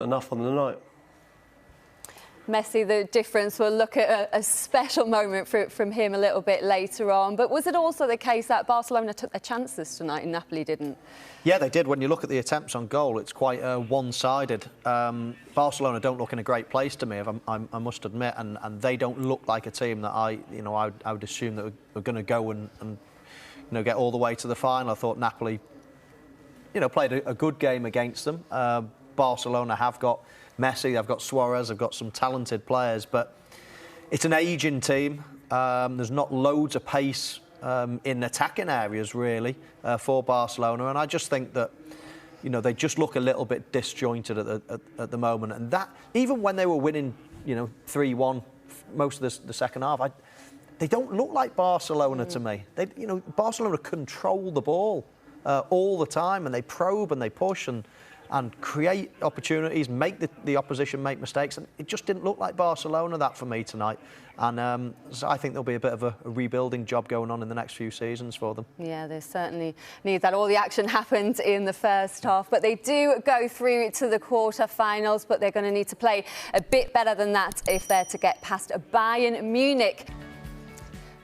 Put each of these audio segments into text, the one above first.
enough on the night. Messi, the difference. We'll look at a special moment from him a little bit later on. But was it also the case that Barcelona took their chances tonight and Napoli didn't? Yeah, they did. When you look at the attempts on goal, it's quite one-sided. Barcelona don't look in a great place to me, I must admit, and they don't look like a team that I would assume that we're going to go and get all the way to the final. I thought Napoli, played a good game against them. Barcelona have got Messi, they've got Suarez, they've got some talented players, but it's an ageing team. There's not loads of pace in attacking areas, really, for Barcelona. And I just think that, they just look a little bit disjointed at the moment. And that, even when they were winning, 3-1 most of the second half, they don't look like Barcelona to me. Barcelona control the ball all the time, and they probe and they push and create opportunities, make the opposition make mistakes. And it just didn't look like Barcelona, that, for me tonight. And so I think there'll be a bit of a rebuilding job going on in the next few seasons for them. Yeah, they certainly need that. All the action happened in the first half, but they do go through to the quarter-finals, but they're going to need to play a bit better than that if they're to get past Bayern Munich.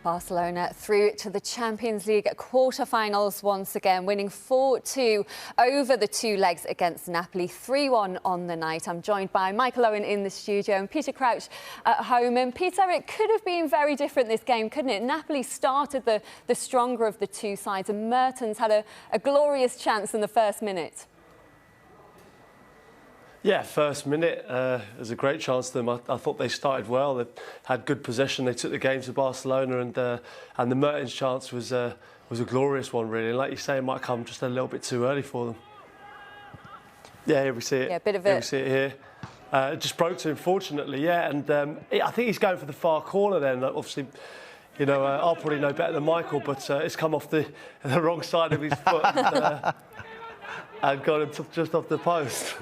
Barcelona through to the Champions League quarter-finals once again, winning 4-2 over the two legs against Napoli, 3-1 on the night. I'm joined by Michael Owen in the studio and Peter Crouch at home. And Peter, it could have been very different this game, couldn't it? Napoli started the stronger of the two sides, and Mertens had a glorious chance in the first minute. Yeah, first minute, there's a great chance to them. I thought they started well. They had good possession. They took the game to Barcelona, and the Mertens chance was a glorious one, really. And like you say, it might come just a little bit too early for them. Yeah, here we see it. Yeah, a bit of it. Here we see it here. It just broke to him, fortunately. Yeah, and I think he's going for the far corner then. Obviously, I'll probably know better than Michael, but it's come off the wrong side of his foot and got him just off the post.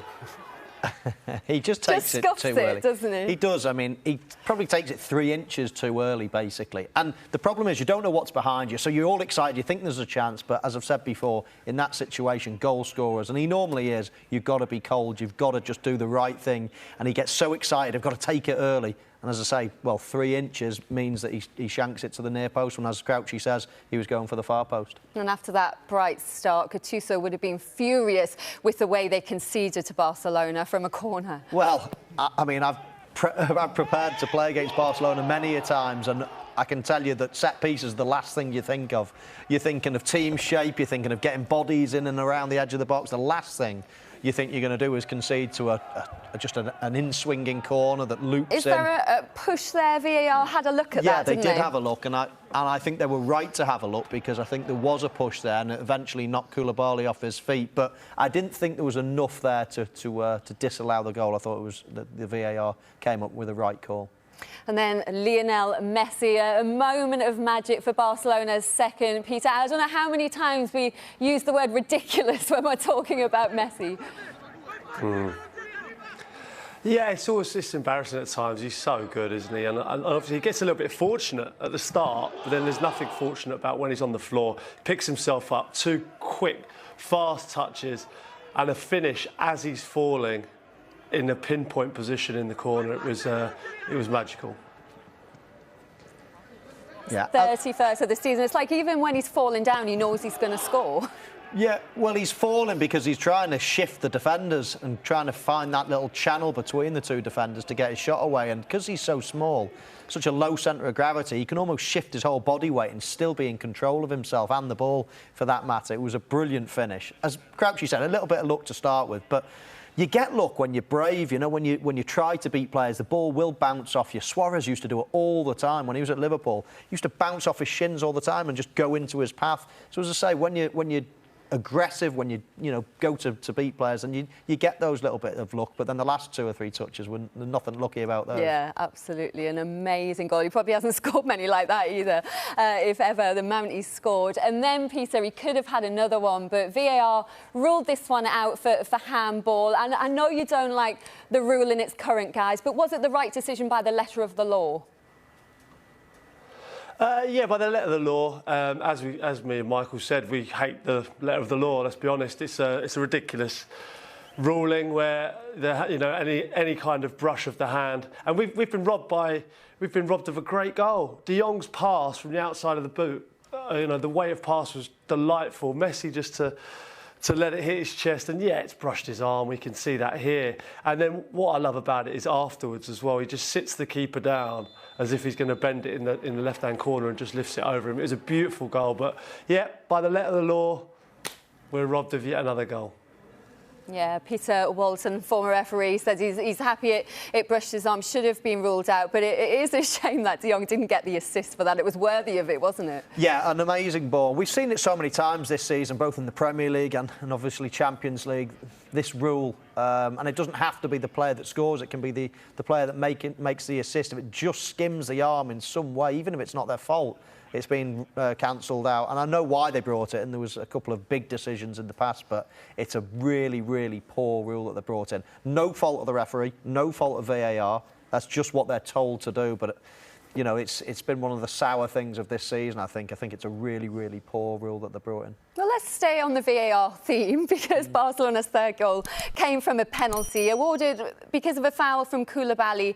He just takes it too early, doesn't he? He does. I mean, he probably takes it 3 inches too early, basically. And the problem is you don't know what's behind you, so you're all excited, you think there's a chance, but as I've said before, in that situation, goal scorers, and he normally is, you've got to be cold, you've got to just do the right thing, and he gets so excited, I've got to take it early. And as I say, well, 3 inches means that he shanks it to the near post, when, as Crouchy says, he was going for the far post. And after that bright start, Gattuso would have been furious with the way they conceded to Barcelona from a corner. Well, I mean, I've prepared to play against Barcelona many a times, and I can tell you that set pieces are the last thing you think of. You're thinking of team shape, you're thinking of getting bodies in and around the edge of the box. The last thing you think you're going to do is concede to just an in-swinging corner that loops in. Is there a push there? VAR had a look at that, didn't they? Yeah, they did have a look, and I think they were right to have a look, because I think there was a push there, and it eventually knocked Koulibaly off his feet. But I didn't think there was enough there to disallow the goal. I thought it was the VAR came up with the right call. And then Lionel Messi, a moment of magic for Barcelona's second. Peter, I don't know how many times we use the word ridiculous when we're talking about Messi. Yeah, it's embarrassing at times. He's so good, isn't he? And obviously he gets a little bit fortunate at the start, but then there's nothing fortunate about when he's on the floor. Picks himself up, 2 quick, fast touches, and a finish as he's falling in a pinpoint position in the corner. It was magical. Yeah. 31st of the season. It's like even when he's falling down, he knows he's going to score. Yeah, well, he's falling because he's trying to shift the defenders and trying to find that little channel between the two defenders to get his shot away. And because he's so small, such a low centre of gravity, he can almost shift his whole body weight and still be in control of himself and the ball, for that matter. It was a brilliant finish. As Crouchy said, a little bit of luck to start with, but you get luck when you're brave, when you try to beat players. The ball will bounce off you. Suarez used to do it all the time when he was at Liverpool. He used to bounce off his shins all the time and just go into his path. So as I say, when you're aggressive, when you go to beat players, and you get those little bit of luck, but then the last 2 or 3 touches were nothing lucky about those. Yeah, absolutely, an amazing goal. He probably hasn't scored many like that either, if ever, the amount he scored. And then, Peter, he could have had another one, but VAR ruled this one out for handball. And I know you don't like the rule in its current guise, but was it the right decision by the letter of the law? Yeah, by the letter of the law, as me and Michael said, we hate the letter of the law. Let's be honest, it's a ridiculous ruling where any kind of brush of the hand, and we've been robbed of a great goal. De Jong's pass from the outside of the boot, the way of pass was delightful. Messi just to let it hit his chest, and yeah, it's brushed his arm. We can see that here. And then what I love about it is afterwards as well, he just sits the keeper down as if he's going to bend it in the left-hand corner and just lifts it over him. It was a beautiful goal, but yeah, by the letter of the law, we're robbed of yet another goal. Yeah, Peter Walton, former referee, says he's happy it brushed his arm, should have been ruled out, but it is a shame that De Jong didn't get the assist for that. It was worthy of it, wasn't it? Yeah, an amazing ball. We've seen it so many times this season, both in the Premier League and obviously Champions League, this rule. And it doesn't have to be the player that scores, it can be the player that makes the assist. If it just skims the arm in some way, even if it's not their fault, it's been cancelled out. And I know why they brought it, and there was a couple of big decisions in the past, but it's a really, really poor rule that they brought in. No fault of the referee, no fault of VAR. That's just what they're told to do. But, it's been one of the sour things of this season, I think. I think it's a really, really poor rule that they brought in. Well, let's stay on the VAR theme, because Barcelona's third goal came from a penalty awarded because of a foul from Koulibaly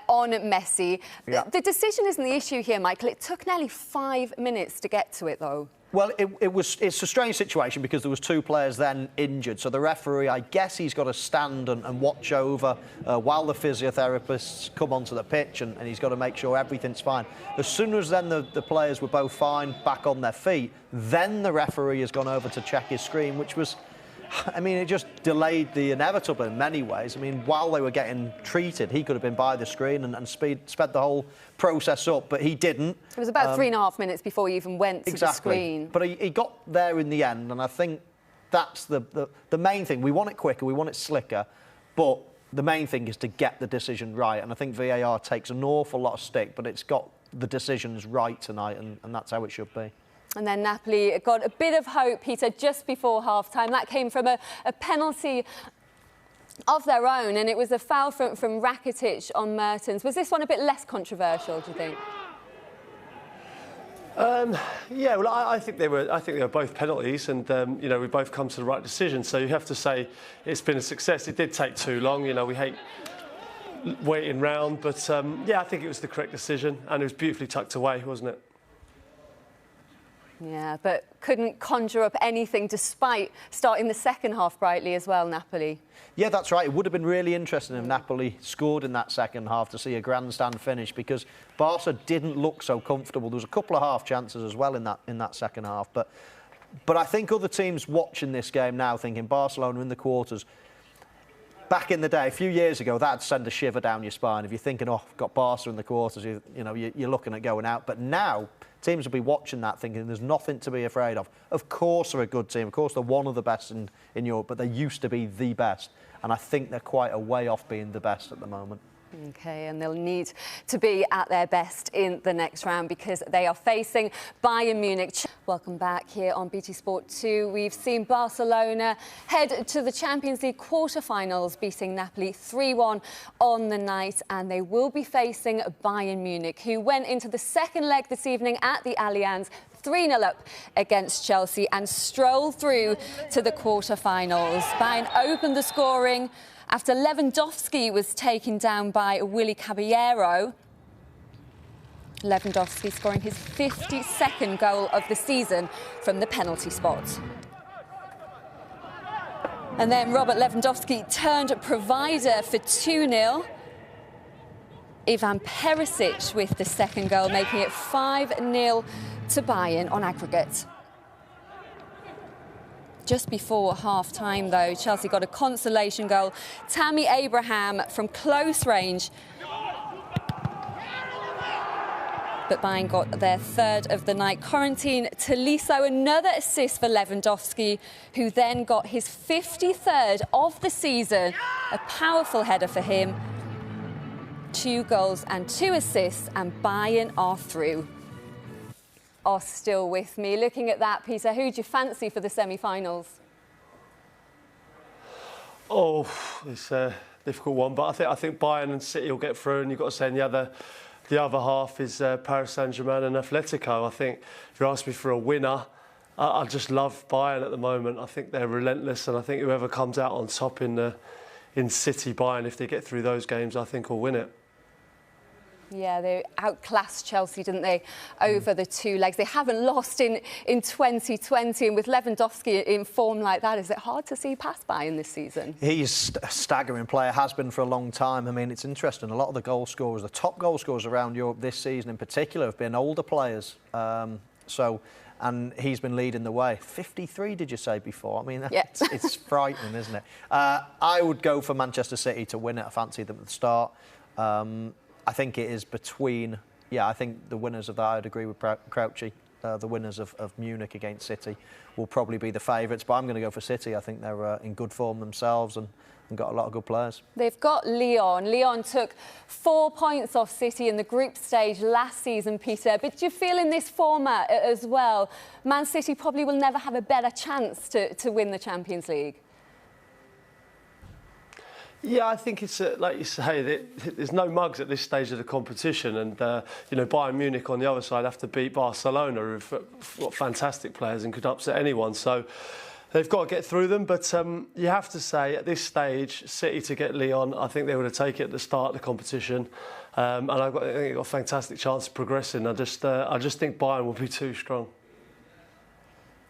on Messi. Yeah. The decision isn't the issue here, Michael. It took nearly 5 minutes to get to it, though. Well, it's a strange situation because there was two players then injured. So the referee, I guess he's got to stand and watch over while the physiotherapists come onto the pitch, and he's got to make sure everything's fine. As soon as then the players were both fine, back on their feet, then the referee has gone over to check his screen, which was, it just delayed the inevitable in many ways. While they were getting treated, he could have been by the screen and sped the whole process up, but he didn't. It was about 3.5 minutes before he even went to the screen. But he got there in the end, and I think that's the main thing. We want it quicker, we want it slicker, but the main thing is to get the decision right. And I think VAR takes an awful lot of stick, but it's got the decisions right tonight, and that's how it should be. And then Napoli got a bit of hope, Peter, just before half-time. That came from a penalty of their own, and it was a foul from Rakitic on Mertens. Was this one a bit less controversial, do you think? Yeah, well, I think they were both penalties, and we both come to the right decision. So you have to say it's been a success. It did take too long. We hate waiting round, but yeah, I think it was the correct decision, and it was beautifully tucked away, wasn't it? Yeah, but couldn't conjure up anything despite starting the second half brightly as well, Napoli. Yeah, that's right. It would have been really interesting if Napoli scored in that second half to see a grandstand finish, because Barca didn't look so comfortable. There was a couple of half chances as well in that second half, but I think other teams watching this game now thinking Barcelona in the quarters. Back in the day, a few years ago, that'd send a shiver down your spine. If you're thinking, oh, I've got Barca in the quarters, you're looking at going out. But now, teams will be watching that thinking there's nothing to be afraid of. Of course they're a good team. Of course they're one of the best in Europe, but they used to be the best. And I think they're quite a way off being the best at the moment. OK, and they'll need to be at their best in the next round because they are facing Bayern Munich. Welcome back here on BT Sport 2. We've seen Barcelona head to the Champions League quarter-finals, beating Napoli 3-1 on the night, and they will be facing Bayern Munich, who went into the second leg this evening at the Allianz 3-0 up against Chelsea and strolled through to the quarter-finals. Bayern opened the scoring after Lewandowski was taken down by Willy Caballero. Lewandowski scoring his 52nd goal of the season from the penalty spot. And then Robert Lewandowski turned provider for 2-0. Ivan Perisic with the second goal, making it 5-0 to Bayern on aggregate. Just before half-time, though, Chelsea got a consolation goal. Tammy Abraham from close range. But Bayern got their third of the night. Corentin Tolisso, another assist for Lewandowski, who then got his 53rd of the season. A powerful header for him. 2 goals and 2 assists, and Bayern are through. Are still with me. Looking at that, Peter, who do you fancy for the semi-finals? Oh, it's a difficult one, but I think Bayern and City will get through, and you've got to say in the other half is Paris Saint-Germain and Atletico. I think if you ask me for a winner, I just love Bayern at the moment. I think they're relentless, and I think whoever comes out on top in City Bayern, if they get through those games, I think will win it. Yeah, they outclassed Chelsea, didn't they, over the 2 legs. They haven't lost in 2020, and with Lewandowski in form like that, is it hard to see past Bayern this season? He's a staggering player, has been for a long time. I mean, it's interesting. A lot of the goal scorers, the top goal scorers around Europe this season in particular, have been older players. And he's been leading the way. 53, did you say before? I mean, yeah. it's frightening, isn't it? I would go for Manchester City to win it. I fancied them at the start. I think it is between... Yeah, I think the winners of that, I'd agree with Crouchy. The winners of Munich against City will probably be the favourites. But I'm going to go for City. I think they're in good form themselves and got a lot of good players. They've got Lyon. Lyon took 4 points off City in the group stage last season, Peter. But do you feel in this format as well, Man City probably will never have a better chance to win the Champions League? Yeah, I think it's like you say, there's no mugs at this stage of the competition, and you know, Bayern Munich on the other side have to beat Barcelona, who've got fantastic players and could upset anyone. So they've got to get through them, but you have to say at this stage, City to get Lyon, I think they would have taken it at the start of the competition, and I think they've got a fantastic chance of progressing. I just think Bayern will be too strong.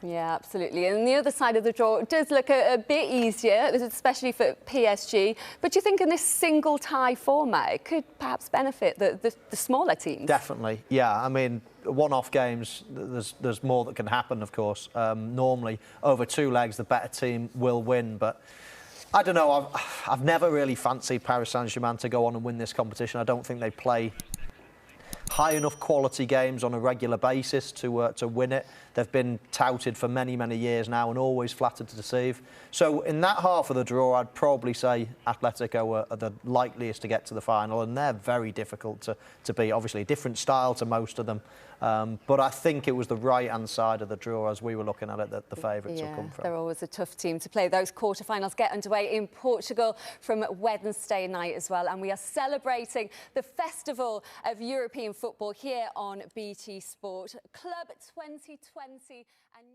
Yeah, absolutely. And the other side of the draw does look a bit easier, especially for PSG. But do you think in this single tie format, it could perhaps benefit the smaller teams? Definitely, yeah. I mean, one-off games, there's more that can happen, of course. Normally, over 2 legs, the better team will win. But I don't know, I've never really fancied Paris Saint-Germain to go on and win this competition. I don't think they play high enough quality games on a regular basis to win it. They've been touted for many, many years now and always flattered to deceive. So in that half of the draw, I'd probably say Atletico are the likeliest to get to the final, and they're very difficult to beat. Obviously, a different style to most of them. But I think it was the right-hand side of the draw, as we were looking at it, that the favourites will come from. They're always a tough team to play. Those quarterfinals get underway in Portugal from Wednesday night as well. And we are celebrating the Festival of European Football here on BT Sport. Club 2020. And